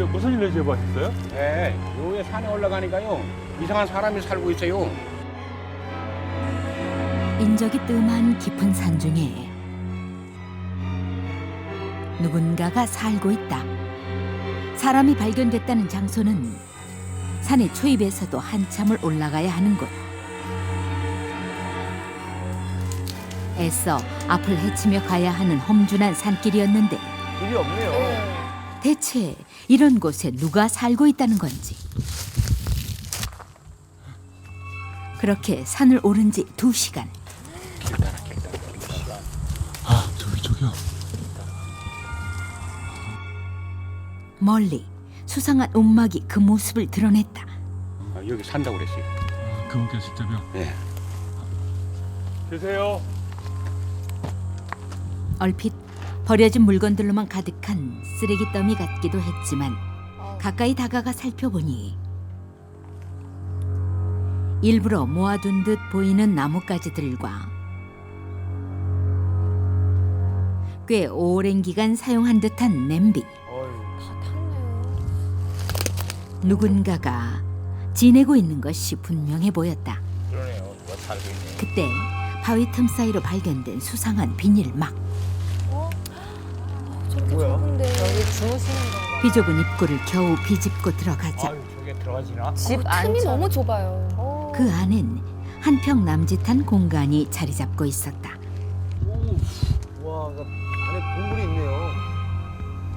무슨 일로 제보하셨어요? 네, 요에 산에 올라가니까요. 이상한 사람이 살고 있어요. 인적이 뜸한 깊은 산 중에 누군가가 살고 있다. 사람이 발견됐다는 장소는 산의 초입에서도 한참을 올라가야 하는 곳. 애써 앞을 헤치며 가야 하는 험준한 산길이었는데 길이 없네요. 대체 이런 곳에 누가 살고 있다는 건지. 그렇게 산을 오른 지 2시간. 아, 저기요. 멀리 수상한 움막이 그 모습을 드러냈다. 아, 여기 산다고 그랬어요. 아, 그분께 직접요? 네. 계세요? 얼핏 버려진 물건들로만 가득한 쓰레기 더미 같기도 했지만 가까이 다가가 살펴보니 일부러 모아둔 듯 보이는 나뭇가지들과 꽤 오랜 기간 사용한 듯한 냄비. 다 탔네요. 누군가가 지내고 있는 것이 분명해 보였다. 그러네요. 누가 살고 있네. 그때 바위 틈 사이로 발견된 수상한 비닐막. 저렇게 뭐야? 좁은데 여기 주무시는 건가? 비좁은 입구를 겨우 비집고 들어가자 아유, 저게 들어가지나? 집 틈이 안쪽. 너무 좁아요. 그 안엔 한평 남짓한 공간이 자리 잡고 있었다. 와, 안에 동굴이 있네요.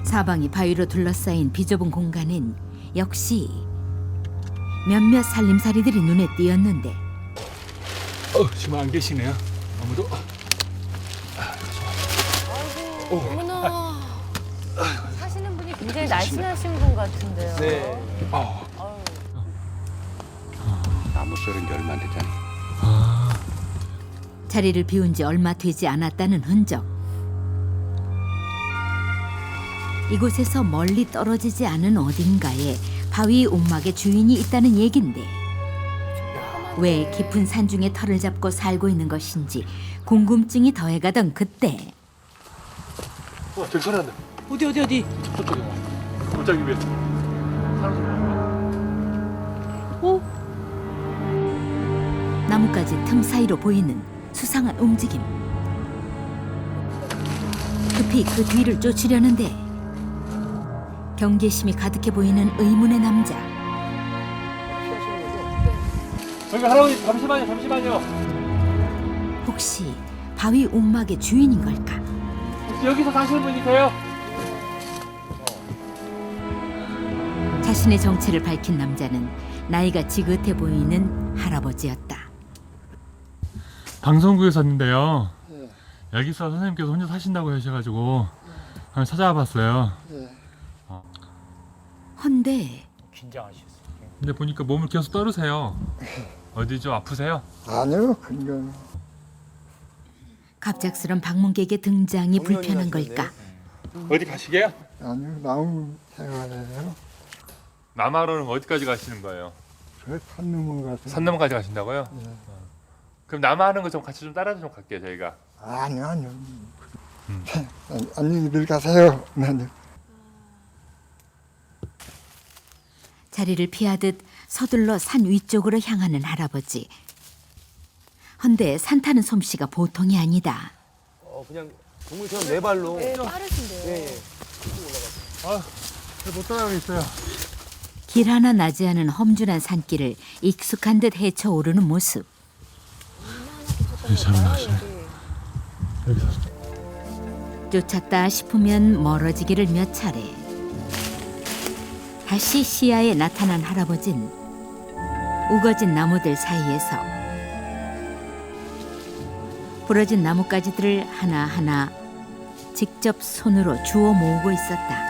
사방이 바위로 둘러싸인 비좁은 공간엔 역시 몇몇 살림살이들이 눈에 띄었는데 지금 안 계시네요. 아무도. 어머나. 사시는 분이 굉장히 날씬하신 분 같은데요. 네. 나무 썰은 지 얼마 안 됐잖아요. 자리를 비운 지 얼마 되지 않았다는 흔적. 이곳에서 멀리 떨어지지 않은 어딘가에 바위 움막의 주인이 있다는 얘긴데 왜 깊은 산 중에 터를 잡고 살고 있는 것인지 궁금증이 더해가던 그때 저기 소리 난다. 어디? 저쪽에. 골짜기 위에. 사람 소리 난다. 나뭇가지 틈 사이로 보이는 수상한 움직임. 급히 그 뒤를 쫓으려는데 경계심이 가득해 보이는 의문의 남자. 저기 할아버지 잠시만요. 혹시 바위 움막의 주인인 걸까? 혹시 여기서 사시는 분이세요? 자신의 정체를 밝힌 남자는 나이가 지긋해 보이는 할아버지였다. 방송국에서 왔는데요. 여기서 선생님께서 혼자 사신다고 하셔가지고 한번 찾아와 봤어요. 헌데 긴장하셨어요. 근데 보니까 몸을 계속 떨으세요. 어디 좀 아프세요? 아니요, 그건 갑작스런 방문객의 등장이 불편한 걸까? 어디 가시게요? 아니요, 나무 생활이에요. 남하로는 어디까지 가시는 거예요? 저 산 넘어 가서. 산 넘어까지 가신다고요? 네. 그럼 남하하는 거 좀 같이 좀 따라 좀 갈게요 저희가. 아니요. 안녕히들 가세요. 나는. 자리를 피하듯 서둘러 산 위쪽으로 향하는 할아버지. 헌데 산 타는 솜씨가 보통이 아니다. 그냥 동물처럼 네 발로. 네, 빠르신데요. 예. 못 따라가겠어요. 길 하나 나지 않은 험준한 산길을 익숙한 듯 헤쳐오르는 모습. 잠을 나시네. 여기서. 쫓았다 싶으면 멀어지기를 몇 차례. 다시 시야에 나타난 할아버진 우거진 나무들 사이에서 부러진 나뭇가지들을 하나하나 직접 손으로 주워 모으고 있었다.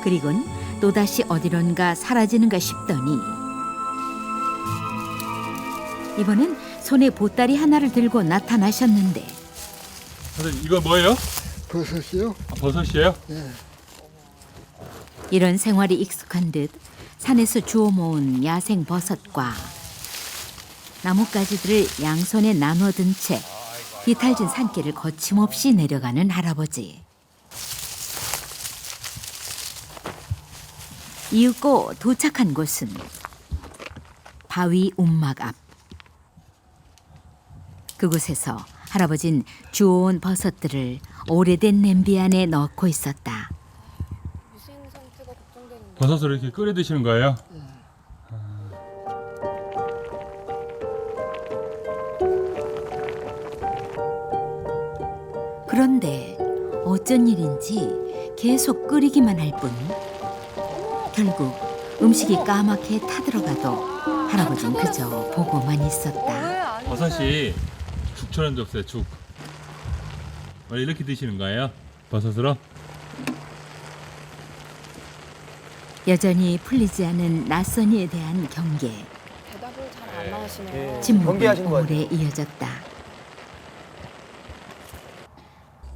그리곤 또다시 어디론가 사라지는가 싶더니 이번엔 손에 보따리 하나를 들고 나타나셨는데 선생님 이거 뭐예요? 버섯이요? 버섯이에요? 예. 이런 생활이 익숙한 듯 산에서 주워 모은 야생 버섯과 나뭇가지들을 양손에 나눠 든 채 비탈진 산길을 거침없이 내려가는 할아버지. 이윽고 도착한 곳은 바위 움막 앞. 그곳에서 할아버진 주워온 버섯들을 오래된 냄비 안에 넣고 있었다. 위생 상태가 걱정되는데. 버섯을 이렇게 끓여 드시는 거예요? 그런데 어쩐 일인지 계속 끓이기만 할 뿐. 결국 음식이 까맣게 타들어가도 할아버진 그저 보고만 있었다. 왜안 버섯이 죽처럼 줬어요. 죽. 원래 이렇게 드시는 거예요? 버섯으로? 여전히 풀리지 않은 낯선 이에 대한 경계. 대답을 잘 안 나오시네요. 예. 침묵은 경계하시는 것 같아요. 오래 이어졌다.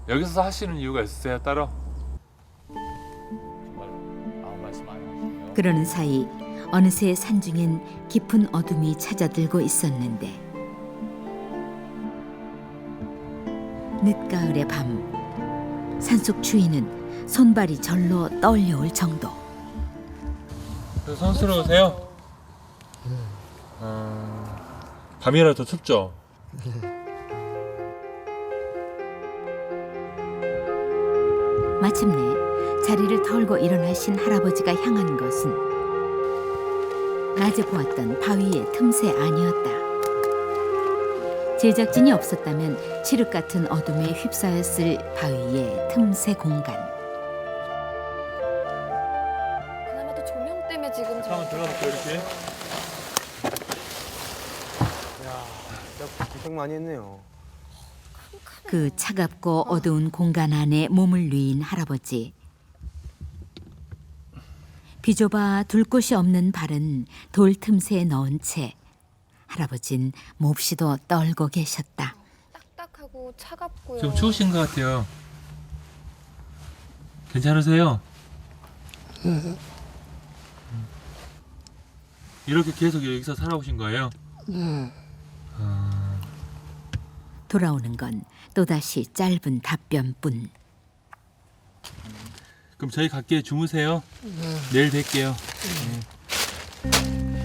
여기서 하시는 이유가 있으세요? 따로? 아무 말씀 안 하시네요. 그러는 사이 어느새 산중엔 깊은 어둠이 찾아들고 있었는데 늦가을의 밤 산속 추위는 손발이 절로 떨려올 정도. 선스러우세요? 밤이라 더 춥죠? 마침내 자리를 털고 일어나신 할아버지가 향한 것은 낮에 보았던 바위의 틈새 아니었다. 제작진이 없었다면 칠흑 같은 어둠에 휩싸였을 바위의 틈새 공간. 그나마 또 조명 때문에 지금 한번 들어가볼게요, 이렇게. 진짜 고생 많이 했네요. 그 차갑고 어두운 공간 안에 몸을 뉘인 할아버지. 비좁아 둘 곳이 없는 발은 돌 틈새에 넣은 채 할아버진 몹시도 떨고 계셨다. 딱딱하고 차갑고요. 좀 추우신 것 같아요. 괜찮으세요? 이렇게 계속 여기서 살아오신 거예요? 예. 돌아오는 건 또다시 짧은 답변뿐. 그럼 저희 갈게요. 주무세요. 내일 뵐게요.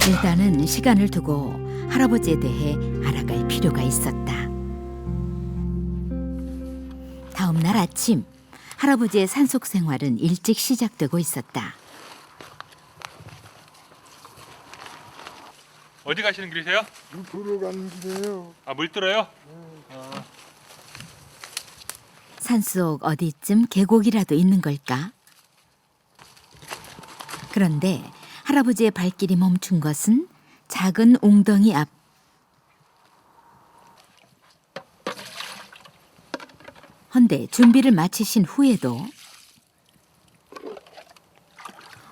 일단은 시간을 두고 할아버지에 대해 알아갈 필요가 있었다. 다음 날 아침 할아버지의 산속 생활은 일찍 시작되고 있었다. 어디 가시는 길이세요? 보러 가는 길이에요. 아, 물 들어요? 산속 어디쯤 계곡이라도 있는 걸까? 그런데 할아버지의 발길이 멈춘 것은 작은 웅덩이 앞. 헌데 준비를 마치신 후에도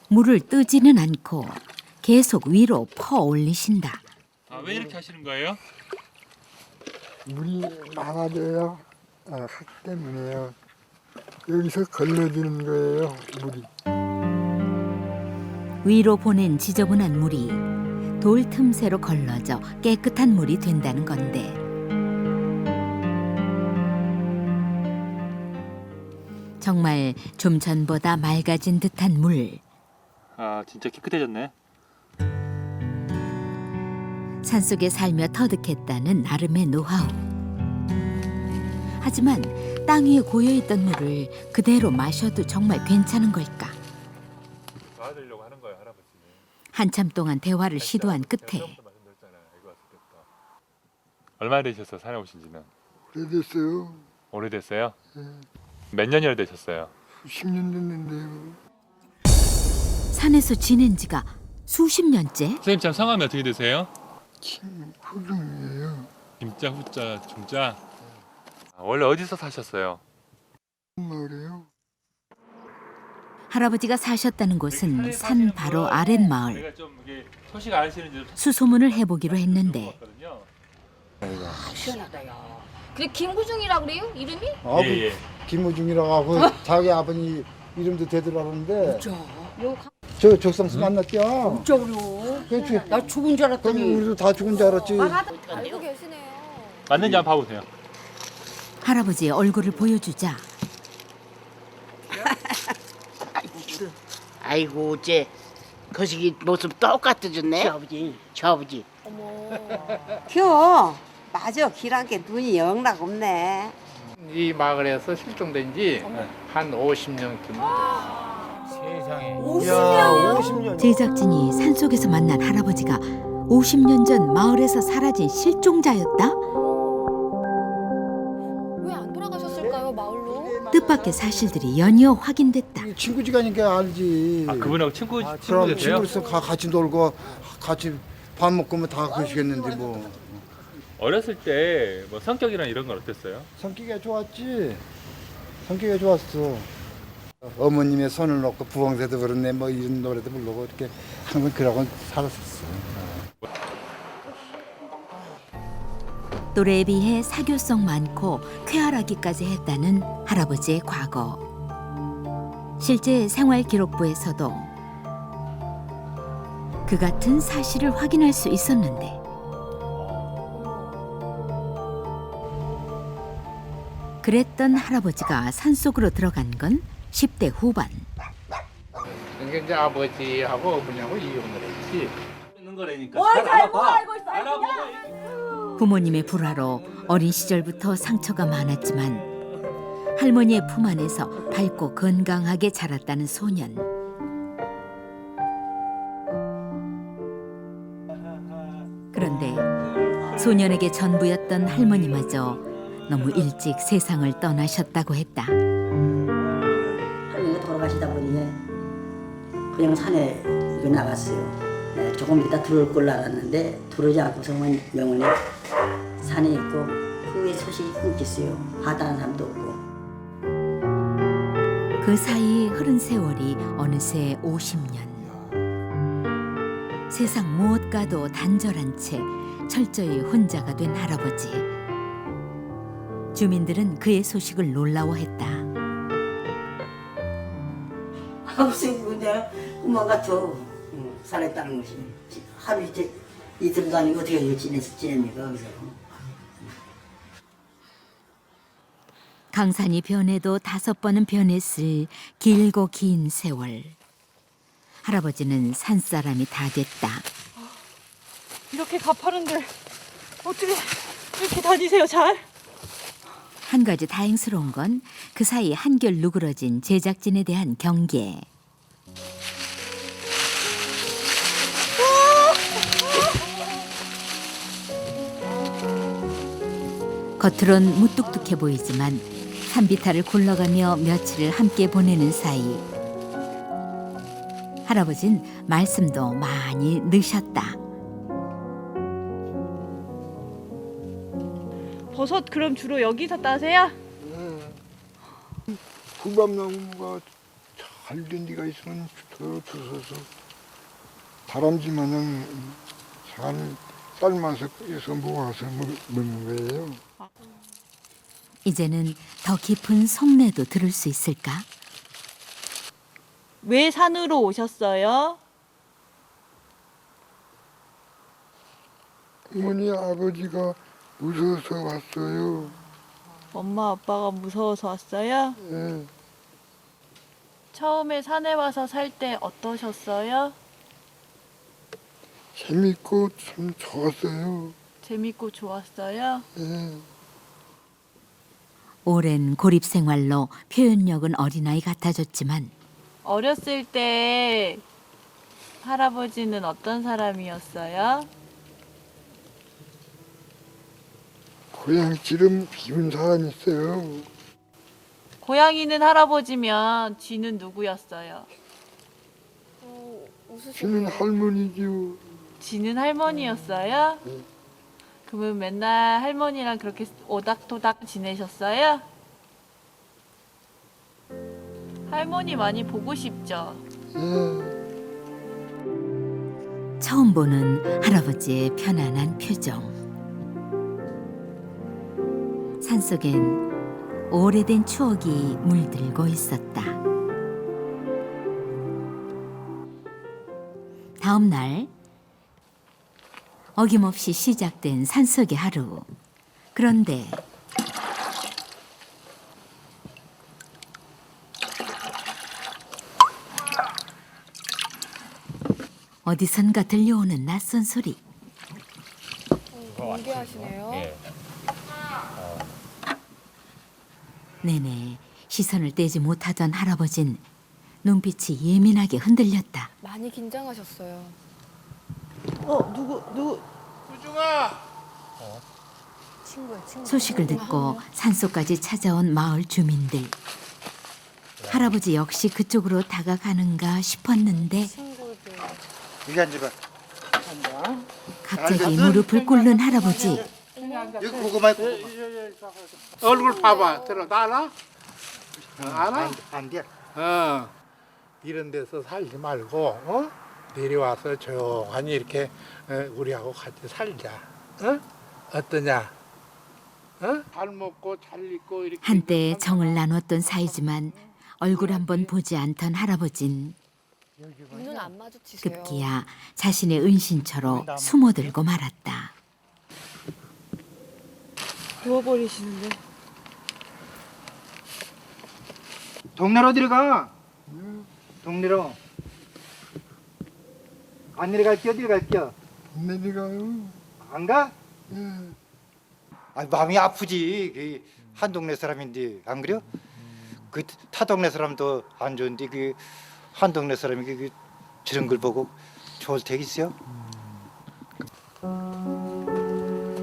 물을 뜨지는 않고 계속 위로 퍼 올리신다. 아, 왜 이렇게 하시는 거예요? 물이 많아져야 하기 때문에요. 여기서 걸러지는 거예요, 물이. 위로 보낸 지저분한 물이 돌 틈새로 걸러져 깨끗한 물이 된다는 건데 정말 좀 전보다 맑아진 듯한 물. 아, 진짜 깨끗해졌네. 산속에 살며 터득했다는 나름의 노하우. 하지만 땅 위에 고여있던 물을 그대로 마셔도 정말 괜찮은 걸까? 도와드리려고 하는 거예요, 할아버지는. 한참 동안 대화를 시도한 끝에 얼마나 되셨어요, 산에 오신 지는? 오래됐어요. 오래됐어요? 몇 년이나 되셨어요? 10년 됐는데요. 산에서 지낸 지가 수십 년째? 선생님 참 성함이 어떻게 되세요? 후중이에요. 김자, 후자, 중자. 원래 어디서 사셨어요? 말이에요. 할아버지가 사셨다는 곳은 산 바로 아랫마을. 내가 좀 이게 소식 아시는지 수소문을 해보기로 했는데 근데 김구중이라 그래요? 이름이? 예. 김우중이라고 하고 자기 아버님 이름도 되더라는데 요 저 적상수 만났죠? 저로 그렇지. 나 죽은 줄 그럼 알았더니 우리도 다 죽은 줄 알았지. 알고 계시네요. 맞는지 한번 봐보세요. 할아버지의 얼굴을 보여주자 아이고 어째 거시기 모습 똑같아졌네. 저 아버지. 겨 맞아 길한 게 눈이 영락 없네. 이 마을에서 실종된 지 한 50년쯤. 세상에. 50년. 제작진이 산속에서 만난 할아버지가 50년 전 마을에서 사라진 실종자였다? 왜 안 돌아가셨을까요, 마을로? 뜻밖의 사실들이 연이어 확인됐다. 친구지간이니까 알지. 아 그분하고 친구 그럼 되세요? 친구로서 같이 놀고 같이 밥 먹고 뭐 다 그러시겠는데 뭐. 어렸을 때 뭐 성격이나 이런 건 어땠어요? 성격이 좋았지. 성격이 좋았어. 어머님의 손을 놓고 부엉새도 그렇네 뭐 이런 노래도 부르고 이렇게 항상 그러고 살았었어. 또래에 비해 사교성 많고 쾌활하기까지 했다는 할아버지의 과거. 실제 생활기록부에서도 그 같은 사실을 확인할 수 있었는데 그랬던 할아버지가 산속으로 들어간 건 10대 후반. 그러니까 이제 아버지하고 어머니하고 이혼을 했지. 부모님의 불화로 어린 시절부터 상처가 많았지만 할머니의 품 안에서 밝고 건강하게 자랐다는 소년. 그런데 소년에게 전부였던 할머니마저 너무 일찍 세상을 떠나셨다고 했다. 할머니가 돌아가시다 보니 그냥 산에 나갔어요. 조금 이따 들어올 걸 알았는데 들어오지 않고서만 명언에 산에 있고 그 후에 소식이 끊겼어요. 하다한 사람도 없고. 그 사이 흐른 세월이 어느새 50년. 세상 무엇과도 단절한 채 철저히 혼자가 된 할아버지. 주민들은 그의 소식을 놀라워했다. 없으면 내가 꿈만 같아. 살았다는 것이. 하루 이틀도 아니고 어떻게 지냅니까 거기서. 강산이 변해도 5번은 변했을 길고 긴 세월. 할아버지는 산사람이 다 됐다. 이렇게 가파른데 어떻게 이렇게 다니세요, 잘? 한 가지 다행스러운 건 그 사이 한결 누그러진 제작진에 대한 경계. 겉으론 무뚝뚝해 보이지만 산비탈을 굴러가며 며칠을 함께 보내는 사이 할아버진 말씀도 많이 느셨다. 버섯 그럼 주로 여기서 따세요? 후밤나무가 잘 된 데가 있으면 더 주워서 다람쥐 마냥 잘 삶아서 해서 모아서 먹는 거예요. 이제는 더 깊은 속내도 들을 수 있을까? 왜 산으로 오셨어요? 어머니 아버지가 무서워서 왔어요. 엄마 아빠가 무서워서 왔어요? 예. 처음에 산에 와서 살 때 어떠셨어요? 재밌고 참 좋았어요. 재밌고 좋았어요? 예. 오랜 고립 생활로 표현력은 어린아이 같아졌지만 어렸을 때 할아버지는 어떤 사람이었어요? 고향처럼 비운 사람이 있어요. 고양이는 할아버지면 쥐는 누구였어요? 저는 할머니죠. 쥐는 할머니였어요? 네. 그러면 맨날 할머니랑 그렇게 오닥토닥 지내셨어요? 할머니 많이 보고 싶죠? 예. 처음 보는 할아버지의 편안한 표정. 산속엔 오래된 추억이 물들고 있었다. 다음 날 어김없이 시작된 산속의 하루. 그런데 어디선가 들려오는 낯선 소리. 연기하시네요. 예. 내내 시선을 떼지 못하던 할아버진 눈빛이 예민하게 흔들렸다. 많이 긴장하셨어요. 친구야, 친구. 소식을 듣고 산속까지 찾아온 마을 주민들. 할아버지 역시 그쪽으로 다가가는가 싶었는데 친구들. 여기 앉아봐. 갑자기 무릎을 꿇는 할아버지. 여기 고구마 얼굴 봐봐. 들어. 나 알아? 알아? 안 돼. 이런 데서 살지 말고 내려와서 조용히 이렇게 우리하고 같이 살자. 어떠냐? 잘 먹고 잘 입고 이렇게. 한때 정을 나눴던 사이지만 얼굴 한번 보지 않던 할아버진 눈 안 마주치세요. 급기야 자신의 은신처로 숨어들고 말았다. 누워버리시는데. 동네로 들어가. 동네로. 안 내려갈게요. 어디 갈게요? 내려가요. 안 가? 예. 아, 마음이 아프지. 그 한 동네 사람인데 안 그래요? 그 타 동네 사람도 안 좋은데 그 한 동네 사람이 그 저런 걸 보고 좋을 테겠어요?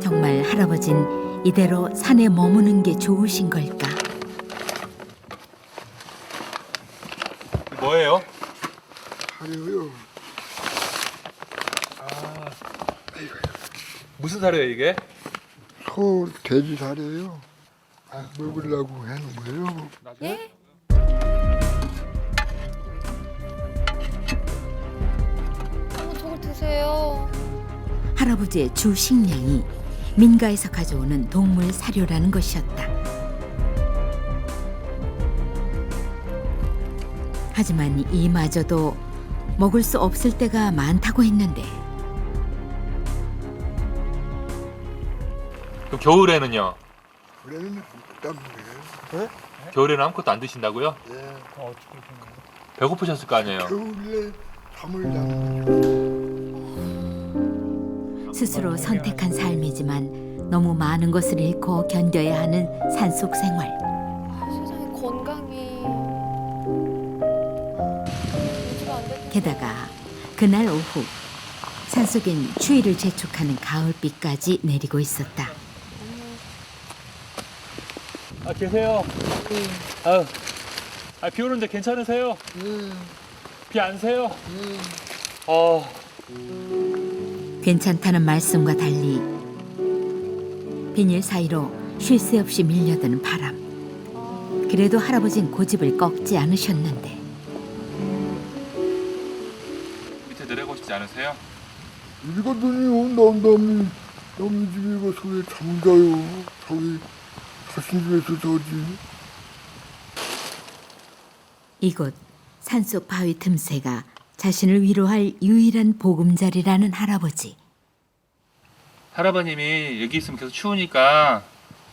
정말 할아버진 이대로 산에 머무는 게 좋으신 걸까? 뭐예요? 사료요. 무슨 사료예요 이게? 소, 돼지 사료요. 먹으려고 해놓은 거예요. 예? 저걸 드세요. 할아버지의 주 식량이 민가에서 가져오는 동물 사료라는 것이었다. 하지만 이마저도 먹을 수 없을 때가 많다고 했는데 그럼 겨울에는요? 원래는 아무것도 안 먹어요. 겨울에는 아무것도 안 드신다고요? 예. 배고프셨을 거 아니에요? 겨울에 잠을 자는 거죠. 스스로 선택한 삶이지만 너무 많은 것을 잃고 견뎌야 하는 산속 생활. 세상에 건강이 유지가 안 되는. 게다가 그날 오후 산속엔 추위를 재촉하는 가을비까지 내리고 있었다. 아 계세요? 비 오는데 괜찮으세요? 비 안 새요? 괜찮다는 말씀과 달리 비닐 사이로 쉴 새 없이 밀려드는 바람. 그래도 할아버진 고집을 꺾지 않으셨는데 밑에 내려가고 싶지 않으세요? 이거더니 남이 집에 가서 왜 잠을 자요. 저기 자신 집에서 자지. 이곳 산속 바위 틈새가 자신을 위로할 유일한 보금자리라는 할아버지. 할아버님이 여기 있으면 계속 추우니까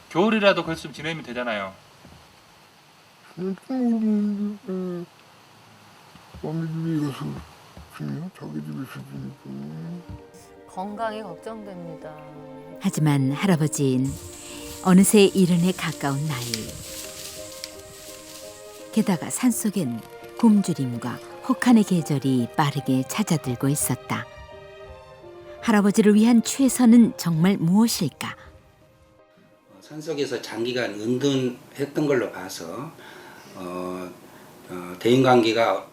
겨울이라도 거기서 좀 지내면 되잖아요. 저는 좀 모르는데 남의 집에 가서 지내요. 자기 집에서 지내고. 건강이 걱정됩니다. 하지만 할아버지는 어느새 이른에 가까운 나이. 게다가 산속엔 굶주림과 혹한의 계절이 빠르게 찾아들고 있었다. 할아버지를 위한 최선은 정말 무엇일까? 산속에서 장기간 은둔했던 걸로 봐서 대인관계가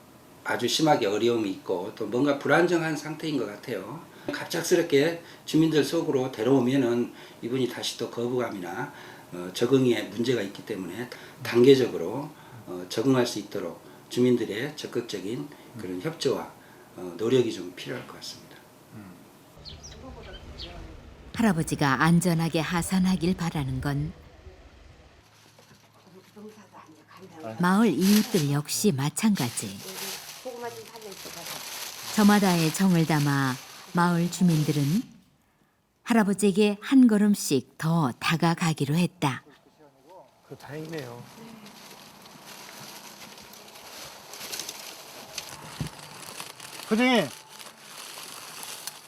아주 심하게 어려움이 있고 또 뭔가 불안정한 상태인 것 같아요. 갑작스럽게 주민들 속으로 데려오면은 이분이 다시 또 거부감이나 적응에 문제가 있기 때문에 단계적으로 적응할 수 있도록 주민들의 적극적인 그런 협조와 노력이 좀 필요할 것 같습니다. 할아버지가 안전하게 하산하길 바라는 건 마을 이웃들 역시 마찬가지. 저마다의 정을 담아 마을 주민들은 할아버지에게 한 걸음씩 더 다가가기로 했다. 다행이네요. 선생님,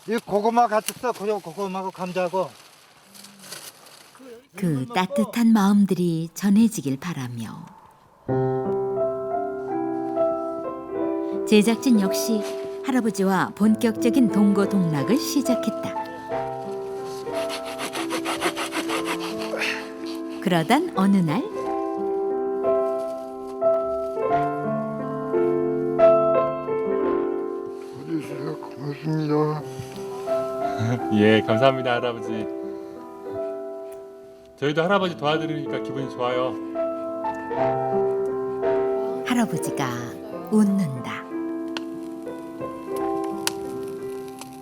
이 고구마 같이 써. 고구마하고 감자하고. 그 따뜻한 마음들이 전해지길 바라며 제작진 역시 할아버지와 본격적인 동거동락을 시작했다. 그러던 어느 날 와주셔서 고맙습니다. 예, 감사합니다, 할아버지. 저희도 할아버지 도와드리니까 기분이 좋아요. 할아버지가 웃는다.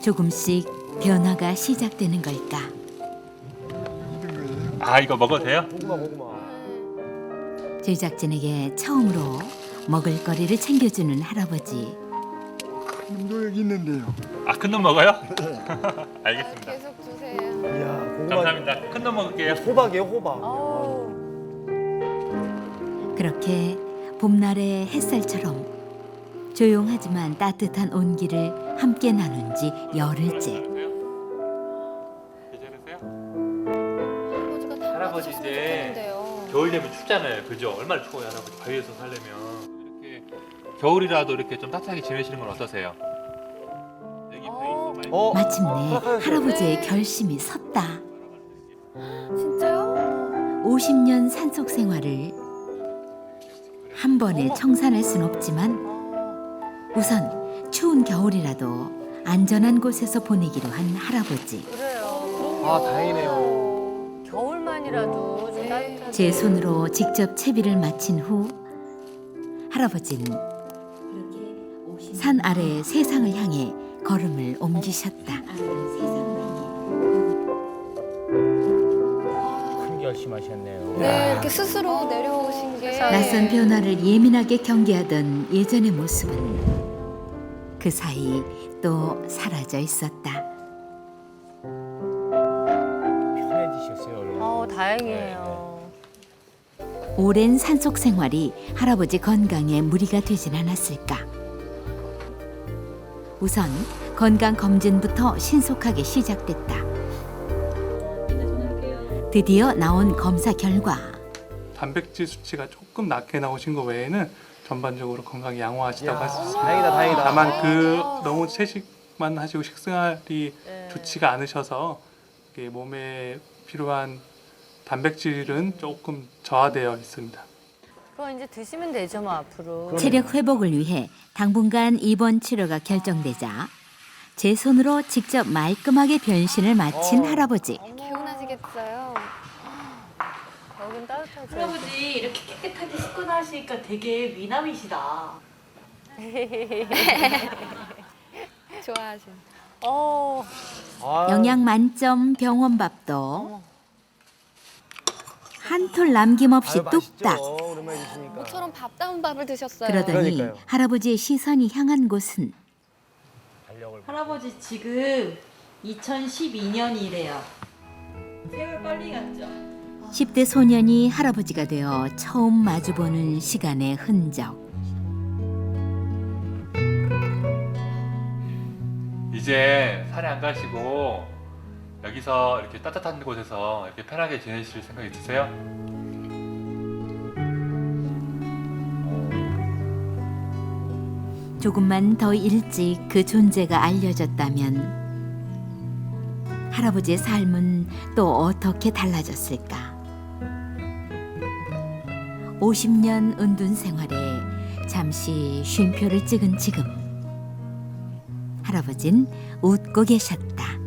조금씩 변화가 시작되는 걸까? 아, 이거 먹어도 돼요? 제작진에게 처음으로 먹을거리를 챙겨주는 할아버지. 놈도 여기 있는데요. 아, 큰 놈 먹어요? 알겠습니다. 계속 주세요. 감사합니다. 큰 놈 먹을게요. 호박이에요, 호박. 그렇게 봄날의 햇살처럼 조용하지만 따뜻한 온기를 함께 나눈 지 열흘째. 할아버지가 다 할아버지 맞으셨으면 이제 좋겠는데요. 겨울 되면 춥잖아요. 그죠? 얼마나 추워요, 할아버지. 바위에서 살려면. 이렇게 겨울이라도 이렇게 좀 따뜻하게 지내시는 건 어떠세요? 여기 베이스 말고. 마침내 할아버지의 결심이 섰다. 진짜요? 50년 산속 생활을 한 번에 청산할 순 없지만 우선 추운 겨울이라도 안전한 곳에서 보내기로 한 할아버지. 그래요. 아, 다행이네요. 겨울만이라도 좀 따뜻하게. 제 손으로 직접 채비를 마친 후 할아버지는 산 아래 세상을 향해 걸음을 옮기셨다. 큰 결심하셨네요. 네, 이렇게 스스로 내려오신 게 낯선 변화를 예민하게 경계하던 예전의 모습은 그 사이 또 사라져 있었다. 편해지셨어요, 얼른. 다행이에요. 오랜 산속 생활이 할아버지 건강에 무리가 되진 않았을까. 우선 건강 검진부터 신속하게 시작됐다. 드디어 나온 검사 결과 단백질 수치가 조금 낮게 나오신 거 외에는 전반적으로 건강이 양호하시다고 할 수 있습니다. 다행이다, 다행이다. 다만 너무 채식만 하시고 식생활이 좋지가 않으셔서 이게 몸에 필요한 단백질은 조금 저하되어 있습니다. 그거 이제 드시면 되죠, 뭐 앞으로. 체력 회복을 위해 당분간 입원 치료가 결정되자 제 손으로 직접 말끔하게 변신을 마친 할아버지. 개운하시겠어요. 여긴 따뜻하죠. 할아버지 이렇게 깨끗하게 씻고 나시니까 되게 미남이시다. 좋아하신. 영양 만점 병원밥도 한 톨 남김없이 뚝딱. 오랜만에 드시니까. 모처럼 밥다운 밥을 드셨어요. 그러더니 그러니까요. 할아버지의 시선이 향한 곳은 할아버지 지금 2012년이래요. 세월 빨리 갔죠? 10대 소년이 할아버지가 되어 처음 마주보는 시간의 흔적. 이제 산에 안 가시고 여기서 이렇게 따뜻한 곳에서 이렇게 편하게 지내실 생각 있으세요? 조금만 더 일찍 그 존재가 알려졌다면 할아버지의 삶은 또 어떻게 달라졌을까? 50년 은둔 생활에 잠시 쉼표를 찍은 지금 할아버진 웃고 계셨다.